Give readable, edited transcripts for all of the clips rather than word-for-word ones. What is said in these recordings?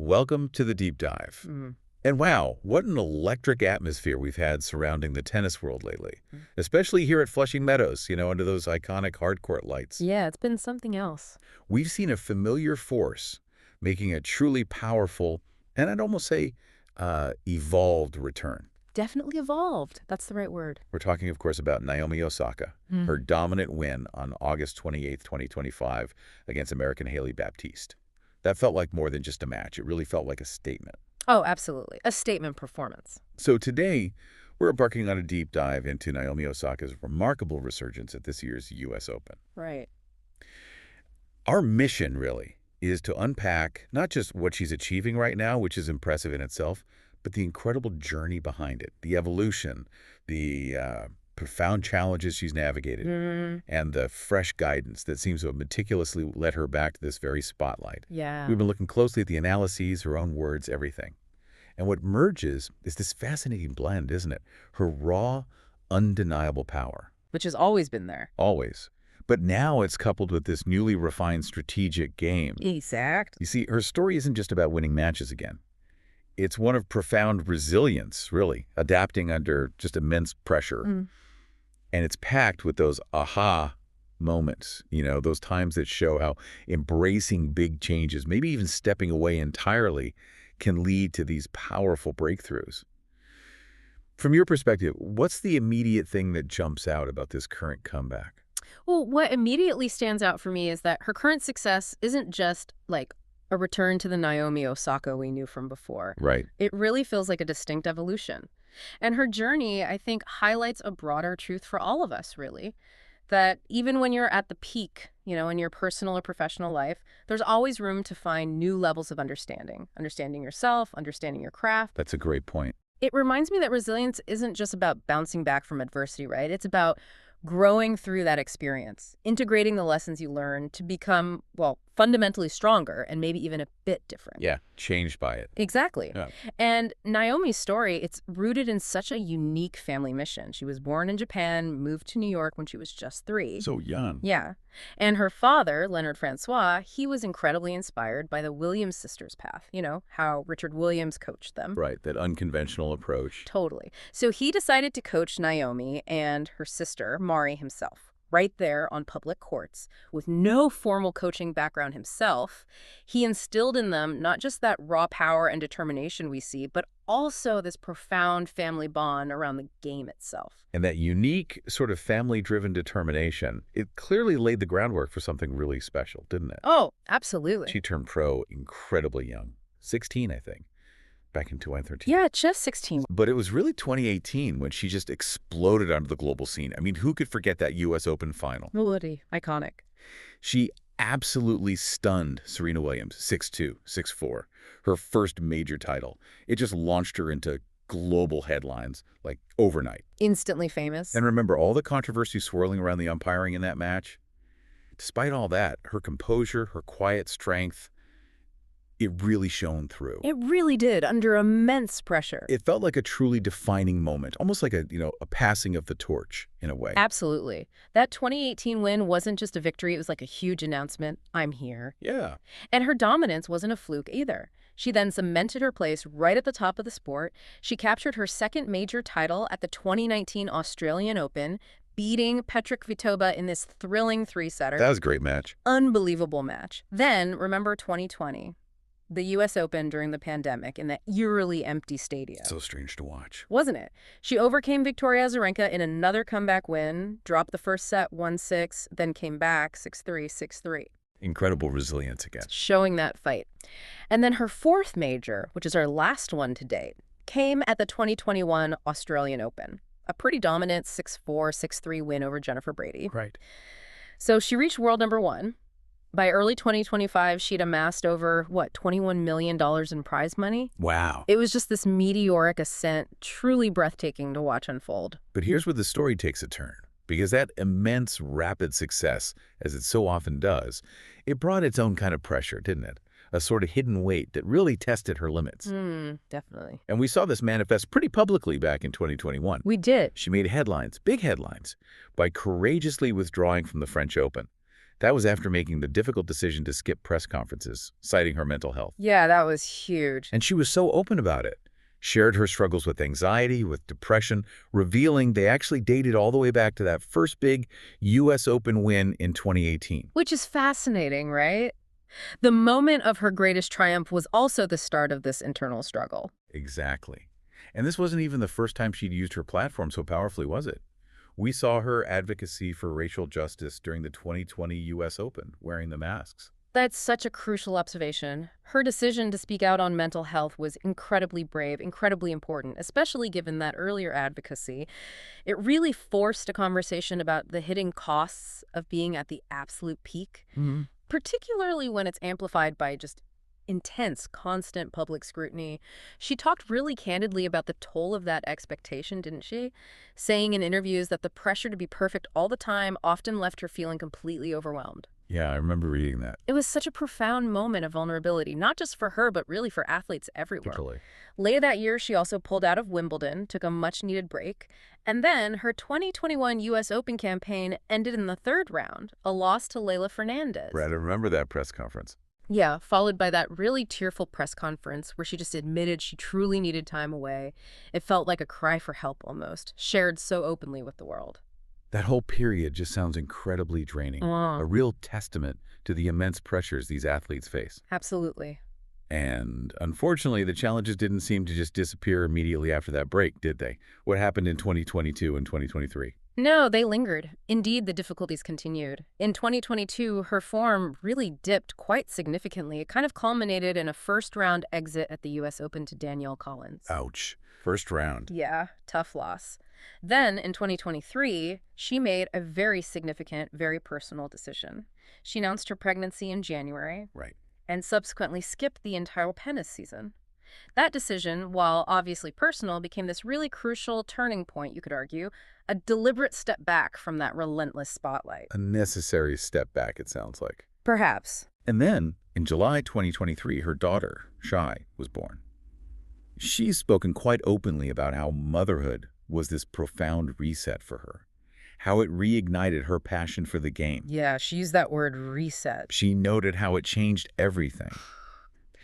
welcome to the deep dive. Mm. And wow, what an electric atmosphere we've had surrounding the tennis world lately, especially here at Flushing Meadows, under those iconic hardcourt lights. Yeah, it's been something else. We've seen a familiar force making a truly powerful, and I'd almost say evolved return. Definitely evolved. That's the right word. We're talking, of course, about Naomi Osaka, her dominant win on August 28th, 2025 against American Hailey Baptiste. That felt like more than just a match. It really felt like a statement. Oh, absolutely. A statement performance. So today, we're embarking on a deep dive into Naomi Osaka's remarkable resurgence at this year's U.S. Open. Right. Our mission, really, is to unpack not just what she's achieving right now, which is impressive in itself, but the incredible journey behind it, the evolution, the profound challenges she's navigated, and the fresh guidance that seems to have meticulously led her back to this very spotlight. Yeah. We've been looking closely at the analyses, her own words, everything. And what merges is this fascinating blend, isn't it? Her raw, undeniable power. Which has always been there. Always. But now it's coupled with this newly refined strategic game. Exact. You see, her story isn't just about winning matches again. It's one of profound resilience, really, adapting under just immense pressure. And it's packed with those aha moments, those times that show how embracing big changes, maybe even stepping away entirely, can lead to these powerful breakthroughs. From your perspective, what's the immediate thing that jumps out about this current comeback? Well, what immediately stands out for me is that her current success isn't just like a return to the Naomi Osaka we knew from before. Right. It really feels like a distinct evolution. And her journey, I think, highlights a broader truth for all of us, really, that even when you're at the peak, in your personal or professional life, there's always room to find new levels of understanding yourself, understanding your craft. That's a great point. It reminds me that resilience isn't just about bouncing back from adversity, right? It's about growing through that experience, integrating the lessons you learn to become, fundamentally stronger and maybe even a bit different. Yeah, changed by it. Exactly. Yeah. And Naomi's story, it's rooted in such a unique family mission. She was born in Japan, moved to New York when she was just 3. So young. Yeah. And her father, Leonard Francois, he was incredibly inspired by the Williams sisters' path, how Richard Williams coached them. Right, that unconventional approach. Totally. So he decided to coach Naomi and her sister, Mari, himself, right there on public courts. With no formal coaching background himself, he instilled in them not just that raw power and determination we see, but also this profound family bond around the game itself. And that unique sort of family-driven determination, it clearly laid the groundwork for something really special, didn't it? Oh, absolutely. She turned pro incredibly young, 16, I think, back in 2013. Yeah, just 16. But it was really 2018 when she just exploded onto the global scene. I mean, who could forget that U.S. Open final? Woody, iconic. She absolutely stunned Serena Williams, 6'2", 6'4", her first major title. It just launched her into global headlines, like overnight. Instantly famous. And remember all the controversy swirling around the umpiring in that match? Despite all that, her composure, her quiet strength, it really shone through. It really did, under immense pressure. It felt like a truly defining moment, almost like a passing of the torch in a way. Absolutely. That 2018 win wasn't just a victory, it was like a huge announcement. I'm here. Yeah. And her dominance wasn't a fluke either. She then cemented her place right at the top of the sport. She captured her second major title at the 2019 Australian Open, beating Petra Kvitova in this thrilling 3-setter. That was a great match. Unbelievable match. Then, remember 2020. The U.S. Open during the pandemic in that eerily empty stadium. So strange to watch. Wasn't it? She overcame Victoria Azarenka in another comeback win, dropped the first set 1-6, then came back 6-3, 6-3. Incredible resilience again. Showing that fight. And then her fourth major, which is our last one to date, came at the 2021 Australian Open. A pretty dominant 6-4, 6-3 win over Jennifer Brady. Right. So she reached world number 1. By early 2025, she'd amassed over, $21 million in prize money? Wow. It was just this meteoric ascent, truly breathtaking to watch unfold. But here's where the story takes a turn. Because that immense, rapid success, as it so often does, it brought its own kind of pressure, didn't it? A sort of hidden weight that really tested her limits. Definitely. And we saw this manifest pretty publicly back in 2021. We did. She made headlines, big headlines, by courageously withdrawing from the French Open. That was after making the difficult decision to skip press conferences, citing her mental health. Yeah, that was huge. And she was so open about it. Shared her struggles with anxiety, with depression, revealing they actually dated all the way back to that first big U.S. Open win in 2018. Which is fascinating, right? The moment of her greatest triumph was also the start of this internal struggle. Exactly. And this wasn't even the first time she'd used her platform so powerfully, was it? We saw her advocacy for racial justice during the 2020 U.S. Open, wearing the masks. That's such a crucial observation. Her decision to speak out on mental health was incredibly brave, incredibly important, especially given that earlier advocacy. It really forced a conversation about the hidden costs of being at the absolute peak, particularly when it's amplified by just intense, constant public scrutiny. She talked really candidly about the toll of that expectation, didn't she? Saying in interviews that the pressure to be perfect all the time often left her feeling completely overwhelmed. Yeah, I remember reading that. It was such a profound moment of vulnerability, not just for her, but really for athletes everywhere. Totally. Later that year, she also pulled out of Wimbledon, took a much-needed break, and then her 2021 U.S. Open campaign ended in the third round, a loss to Leylah Fernandez. Right, I remember that press conference. Yeah, followed by that really tearful press conference where she just admitted she truly needed time away. It felt like a cry for help almost, shared so openly with the world. That whole period just sounds incredibly draining, a real testament to the immense pressures these athletes face. Absolutely. And unfortunately, the challenges didn't seem to just disappear immediately after that break, did they? What happened in 2022 and 2023? No, they lingered. Indeed, the difficulties continued. In 2022, her form really dipped quite significantly. It kind of culminated in a first-round exit at the U.S. Open to Danielle Collins. Ouch. First round. Yeah, tough loss. Then, in 2023, she made a very significant, very personal decision. She announced her pregnancy in January. Right. And subsequently skipped the entire tennis season. That decision, while obviously personal, became this really crucial turning point, you could argue, a deliberate step back from that relentless spotlight. A necessary step back, it sounds like. Perhaps. And then, in July 2023, her daughter, Shai, was born. She's spoken quite openly about how motherhood was this profound reset for her, how it reignited her passion for the game. Yeah, she used that word reset. She noted how it changed everything.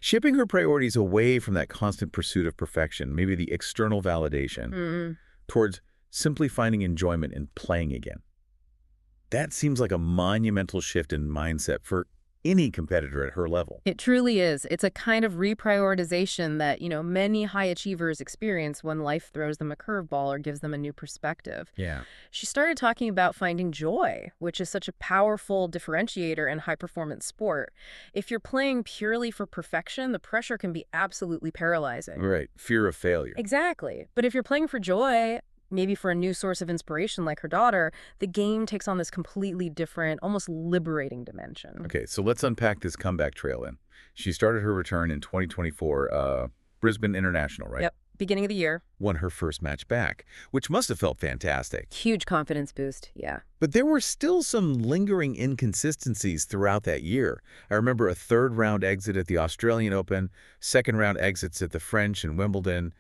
Shipping her priorities away from that constant pursuit of perfection, maybe the external validation, towards simply finding enjoyment in playing again. That seems like a monumental shift in mindset for any competitor at her level. It truly is. It's a kind of reprioritization that, many high achievers experience when life throws them a curveball or gives them a new perspective. Yeah. She started talking about finding joy, which is such a powerful differentiator in high-performance sport. If you're playing purely for perfection, the pressure can be absolutely paralyzing. Right. Fear of failure. Exactly. But if you're playing for joy, maybe for a new source of inspiration like her daughter, the game takes on this completely different, almost liberating dimension. Okay, so let's unpack this comeback trail then. She started her return in 2024, Brisbane International, right? Yep, beginning of the year. Won her first match back, which must have felt fantastic. Huge confidence boost, yeah. But there were still some lingering inconsistencies throughout that year. I remember a third-round exit at the Australian Open, second-round exits at the French and Wimbledon.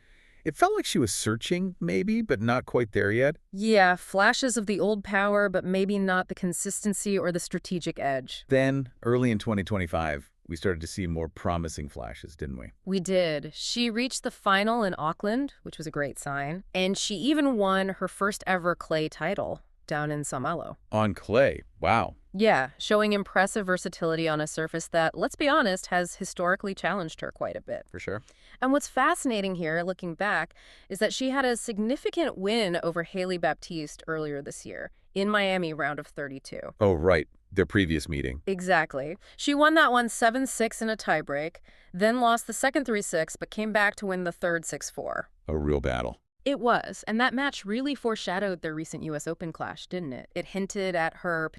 It felt like she was searching, maybe, but not quite there yet. Yeah, flashes of the old power, but maybe not the consistency or the strategic edge. Then, early in 2025, we started to see more promising flashes, didn't we? We did. She reached the final in Auckland, which was a great sign, and she even won her first ever clay title down in Samoa. On clay. Wow. Yeah, showing impressive versatility on a surface that, let's be honest, has historically challenged her quite a bit. For sure. And what's fascinating here, looking back, is that she had a significant win over Hailey Baptiste earlier this year in Miami round of 32. Oh, right. Their previous meeting. Exactly. She won that one 7-6 in a tiebreak, then lost the second 3-6, but came back to win the third 6-4. A real battle. It was, and that match really foreshadowed their recent U.S. Open clash, didn't it? It hinted at her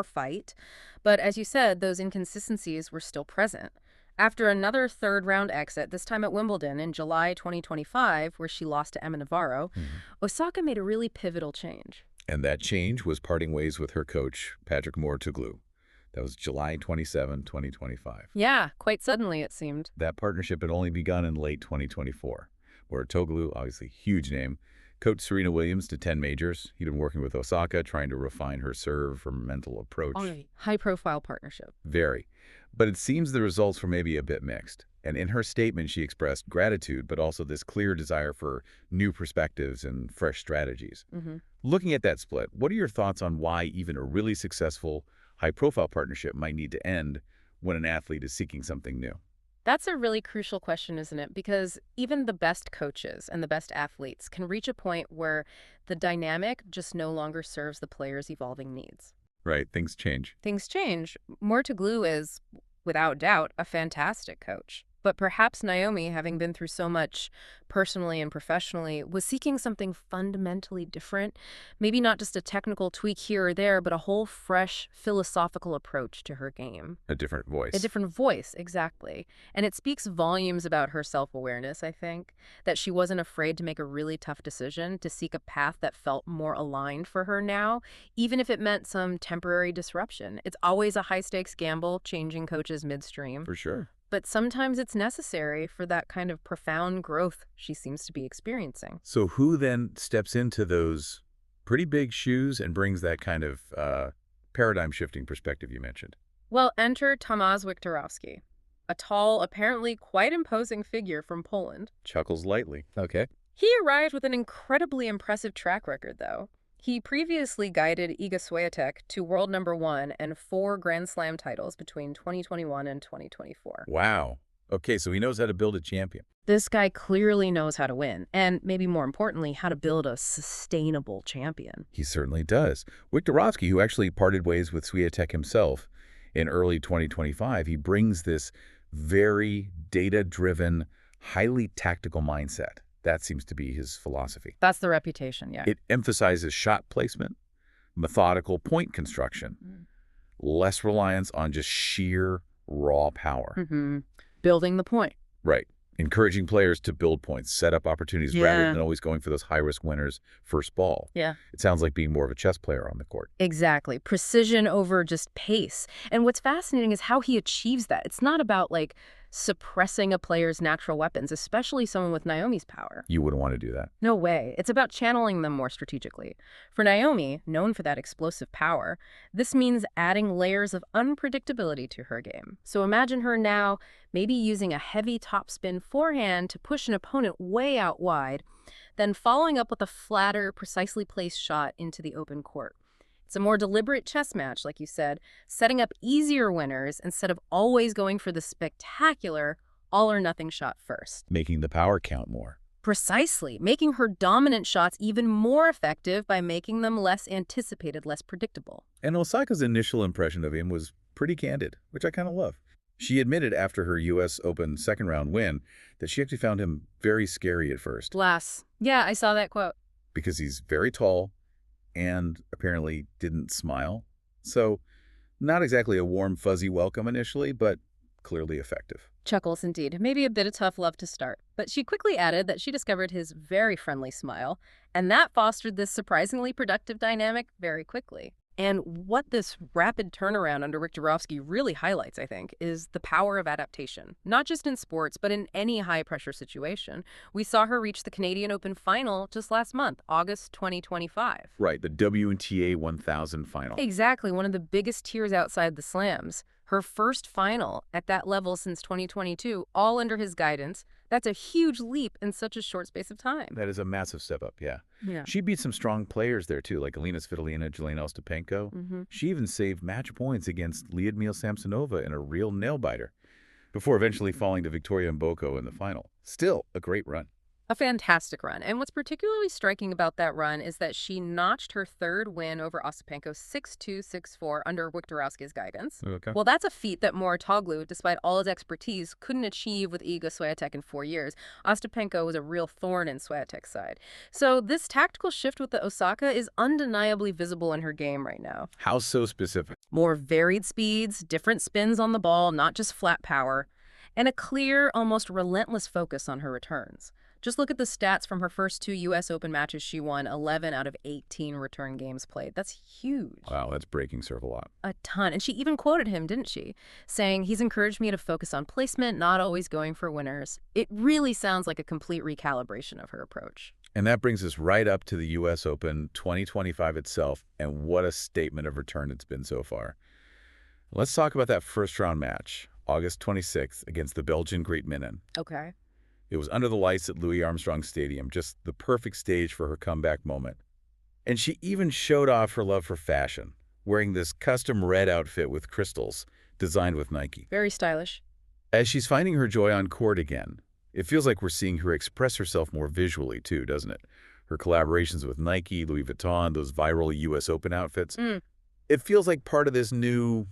fight, but as you said, those inconsistencies were still present. After another third-round exit, this time at Wimbledon in July 2025, where she lost to Emma Navarro, Osaka made a really pivotal change. And that change was parting ways with her coach, Patrick Moore-Tuglu. That was July 27, 2025. Yeah, quite suddenly, it seemed. That partnership had only begun in late 2024, where Toglu, obviously huge name, Coached Serena Williams to 10 majors. He'd been working with Osaka, trying to refine her serve, her mental approach. Right. High-profile partnership. Very. But it seems the results were maybe a bit mixed. And in her statement, she expressed gratitude, but also this clear desire for new perspectives and fresh strategies. Looking at that split, what are your thoughts on why even a really successful, high-profile partnership might need to end when an athlete is seeking something new? That's a really crucial question, isn't it? Because even the best coaches and the best athletes can reach a point where the dynamic just no longer serves the player's evolving needs. Right, things change. Things change. Murtaglou is, without doubt, a fantastic coach. But perhaps Naomi, having been through so much personally and professionally, was seeking something fundamentally different. Maybe not just a technical tweak here or there, but a whole fresh philosophical approach to her game. A different voice. A different voice, exactly. And it speaks volumes about her self-awareness, I think, that she wasn't afraid to make a really tough decision, to seek a path that felt more aligned for her now, even if it meant some temporary disruption. It's always a high-stakes gamble, changing coaches midstream. For sure. But sometimes it's necessary for that kind of profound growth she seems to be experiencing. So who then steps into those pretty big shoes and brings that kind of paradigm-shifting perspective you mentioned? Well, enter Tomasz Wiktorowski, a tall, apparently quite imposing figure from Poland. Chuckles lightly. Okay. He arrived with an incredibly impressive track record, though. He previously guided Iga Swiatek to world #1 and 4 Grand Slam titles between 2021 and 2024. Wow. Okay, so he knows how to build a champion. This guy clearly knows how to win, and maybe more importantly, how to build a sustainable champion. He certainly does. Wiktorowski, who actually parted ways with Swiatek himself in early 2025, he brings this very data-driven, highly tactical mindset. That seems to be his philosophy. That's the reputation, yeah. It emphasizes shot placement, methodical point construction, less reliance on just sheer raw power. Building the point. Right. Encouraging players to build points, set up opportunities rather than always going for those high-risk winners first ball. Yeah. It sounds like being more of a chess player on the court. Exactly. Precision over just pace. And what's fascinating is how he achieves that. It's not about, like, suppressing a player's natural weapons, especially someone with Naomi's power. You wouldn't want to do that. No way. It's about channeling them more strategically. For Naomi, known for that explosive power, this means adding layers of unpredictability to her game. So imagine her now maybe using a heavy topspin forehand to push an opponent way out wide, then following up with a flatter, precisely placed shot into the open court. It's a more deliberate chess match, like you said, setting up easier winners instead of always going for the spectacular all-or-nothing shot first. Making the power count more. Precisely, making her dominant shots even more effective by making them less anticipated, less predictable. And Osaka's initial impression of him was pretty candid, which I kind of love. She admitted after her U.S. Open second-round win that she actually found him very scary at first. Bless. Yeah, I saw that quote. Because he's very tall and apparently didn't smile. So not exactly a warm, fuzzy welcome initially, but clearly effective. Chuckles, indeed. Maybe a bit of tough love to start. But she quickly added that she discovered his very friendly smile, and that fostered this surprisingly productive dynamic very quickly. And what this rapid turnaround under Wiktorowski really highlights, I think, is the power of adaptation. Not just in sports, but in any high-pressure situation. We saw her reach the Canadian Open final just last month, August 2025. Right, the WTA 1000 final. Exactly, one of the biggest tiers outside the slams. Her first final at that level since 2022, all under his guidance. That's a huge leap in such a short space of time. That is a massive step up, yeah. Yeah. She beat some strong players there, too, like Alina Svitolina, Jelena Ostapenko. She even saved match points against Lyudmila Samsonova in a real nail-biter, before eventually falling to Victoria Mboko in the final. Still a great run. A fantastic run. And what's particularly striking about that run is that she notched her third win over Ostapenko 6-2, 6-4 under Wiktorowski's guidance. Okay. Well, that's a feat that Murtaglou, despite all his expertise, couldn't achieve with Iga Swiatek in 4 years. Ostapenko was a real thorn in Swiatek's side. So this tactical shift with the Osaka is undeniably visible in her game right now. How so specific? More varied speeds, different spins on the ball, not just flat power, and a clear, almost relentless focus on her returns. Just look at the stats from her first 2 U.S. Open matches. She won 11 out of 18 return games played. That's huge. Wow, that's breaking serve a lot. A ton. And she even quoted him, didn't she? Saying, he's encouraged me to focus on placement, not always going for winners. It really sounds like a complete recalibration of her approach. And that brings us right up to the U.S. Open 2025 itself, and what a statement of return it's been so far. Let's talk about that first-round match, August 26th, against the Belgian Great Minen. Okay. It was under the lights at Louis Armstrong Stadium, just the perfect stage for her comeback moment. And she even showed off her love for fashion, wearing this custom red outfit with crystals, designed with Nike. Very stylish. As she's finding her joy on court again, it feels like we're seeing her express herself more visually, too, doesn't it? Her collaborations with Nike, Louis Vuitton, those viral U.S. Open outfits. It feels like part of this new,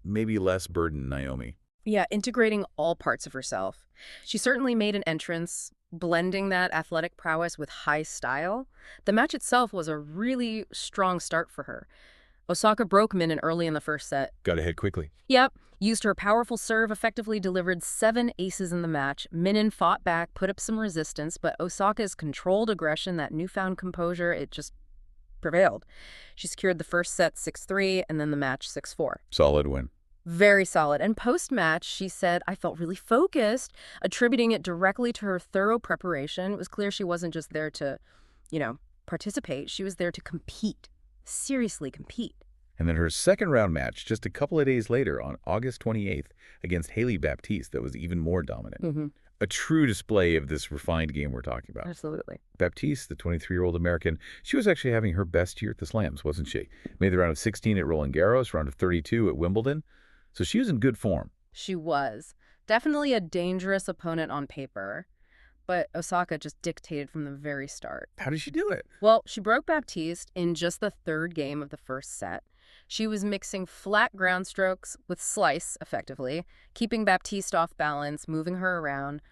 maybe less burdened Naomi. Yeah, integrating all parts of herself. She certainly made an entrance, blending that athletic prowess with high style. The match itself was a really strong start for her. Osaka broke Minen early in the first set. Got ahead quickly. Yep. Used her powerful serve, effectively delivered 7 aces in the match. Minen fought back, put up some resistance, but Osaka's controlled aggression, that newfound composure, it just prevailed. She secured the first set 6-3 and then the match 6-4. Solid win. Very solid. And post-match, she said, I felt really focused, attributing it directly to her thorough preparation. It was clear she wasn't just there to, participate. She was there to compete. Seriously compete. And then her second-round match, just a couple of days later on August 28th, against Haley Baptiste, that was even more dominant. A true display of this refined game we're talking about. Absolutely. Baptiste, the 23-year-old American, she was actually having her best year at the Slams, wasn't she? Made the round of 16 at Roland Garros, round of 32 at Wimbledon. So she was in good form. She was. Definitely a dangerous opponent on paper. But Osaka just dictated from the very start. How did she do it? Well, she broke Baptiste in just the third game of the first set. She was mixing flat ground strokes with slice, effectively, keeping Baptiste off balance, moving her around.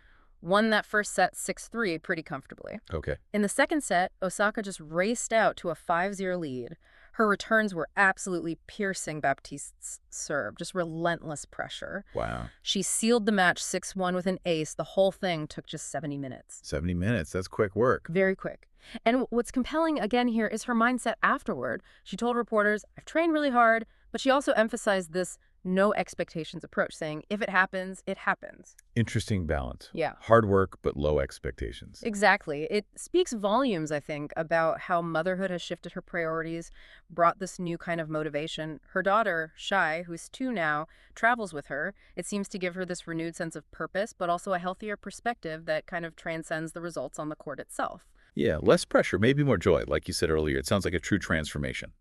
Won that first set 6-3 pretty comfortably. Okay. In the second set, Osaka just raced out to a 5-0 lead. Her returns were absolutely piercing Baptiste's serve, just relentless pressure. Wow. She sealed the match 6-1 with an ace. The whole thing took just 70 minutes. 70 minutes, that's quick work. Very quick. And what's compelling, again, here is her mindset afterward. She told reporters, I've trained really hard, but she also emphasized this no expectations approach, saying, if it happens, it happens. Interesting balance. Yeah. Hard work, but low expectations. Exactly. It speaks volumes, I think, about how motherhood has shifted her priorities, brought this new kind of motivation. Her daughter, Shai, who's 2 now, travels with her. It seems to give her this renewed sense of purpose, but also a healthier perspective that kind of transcends the results on the court itself. Yeah, less pressure, maybe more joy. Like you said earlier, it sounds like a true transformation.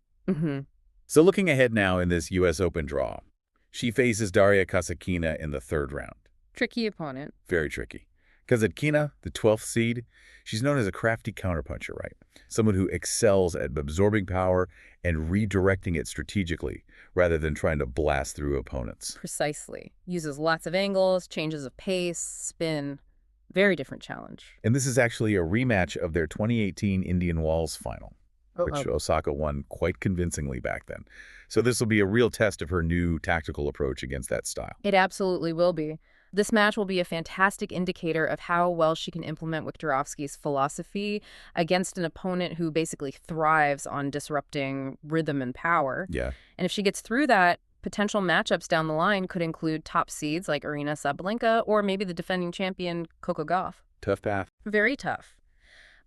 So looking ahead now in this U.S. Open draw, she faces Daria Kasatkina in the third round. Tricky opponent. Very tricky. Kasatkina, the 12th seed, she's known as a crafty counterpuncher, right? Someone who excels at absorbing power and redirecting it strategically rather than trying to blast through opponents. Precisely. Uses lots of angles, changes of pace, spin. Very different challenge. And this is actually a rematch of their 2018 Indian Wells final, which Osaka won quite convincingly back then. So this will be a real test of her new tactical approach against that style. It absolutely will be. This match will be a fantastic indicator of how well she can implement Wiktorovsky's philosophy against an opponent who basically thrives on disrupting rhythm and power. Yeah. And if she gets through that, potential matchups down the line could include top seeds like Aryna Sabalenka or maybe the defending champion Coco Gauff. Tough path. Very tough.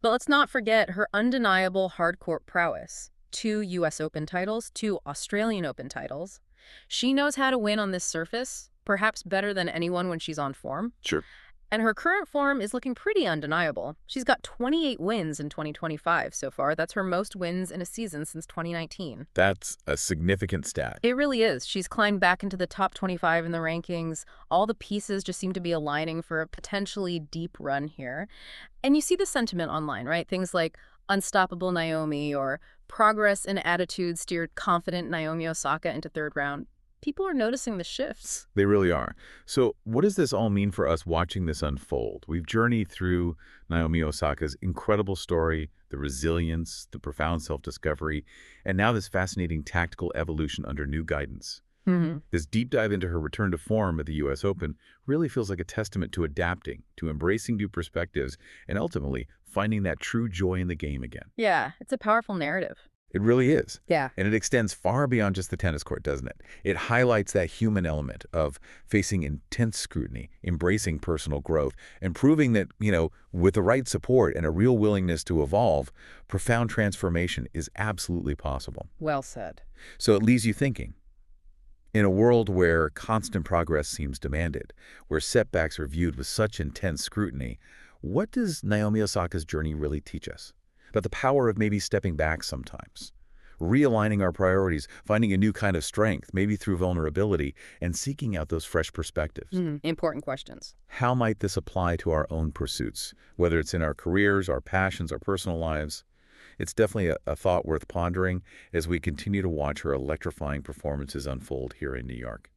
But let's not forget her undeniable hard-court prowess. 2 U.S. Open titles, 2 Australian Open titles. She knows how to win on this surface, perhaps better than anyone when she's on form. Sure. And her current form is looking pretty undeniable. She's got 28 wins in 2025 so far. That's her most wins in a season since 2019. That's a significant stat. It really is. She's climbed back into the top 25 in the rankings. All the pieces just seem to be aligning for a potentially deep run here. And you see the sentiment online, right? Things like unstoppable Naomi or progress and attitude steered confident Naomi Osaka into third round. People are noticing the shifts. They really are. So what does this all mean for us watching this unfold? We've journeyed through Naomi Osaka's incredible story, the resilience, the profound self-discovery, and now this fascinating tactical evolution under new guidance. This deep dive into her return to form at the U.S. Open really feels like a testament to adapting, to embracing new perspectives, and ultimately finding that true joy in the game again. Yeah, it's a powerful narrative. It really is. Yeah. And it extends far beyond just the tennis court, doesn't it? It highlights that human element of facing intense scrutiny, embracing personal growth, and proving that, with the right support and a real willingness to evolve, profound transformation is absolutely possible. Well said. So it leaves you thinking. In a world where constant progress seems demanded, where setbacks are viewed with such intense scrutiny, what does Naomi Osaka's journey really teach us? About the power of maybe stepping back sometimes, realigning our priorities, finding a new kind of strength, maybe through vulnerability, and seeking out those fresh perspectives. Important questions. How might this apply to our own pursuits, whether it's in our careers, our passions, our personal lives? It's definitely a thought worth pondering as we continue to watch her electrifying performances unfold here in New York.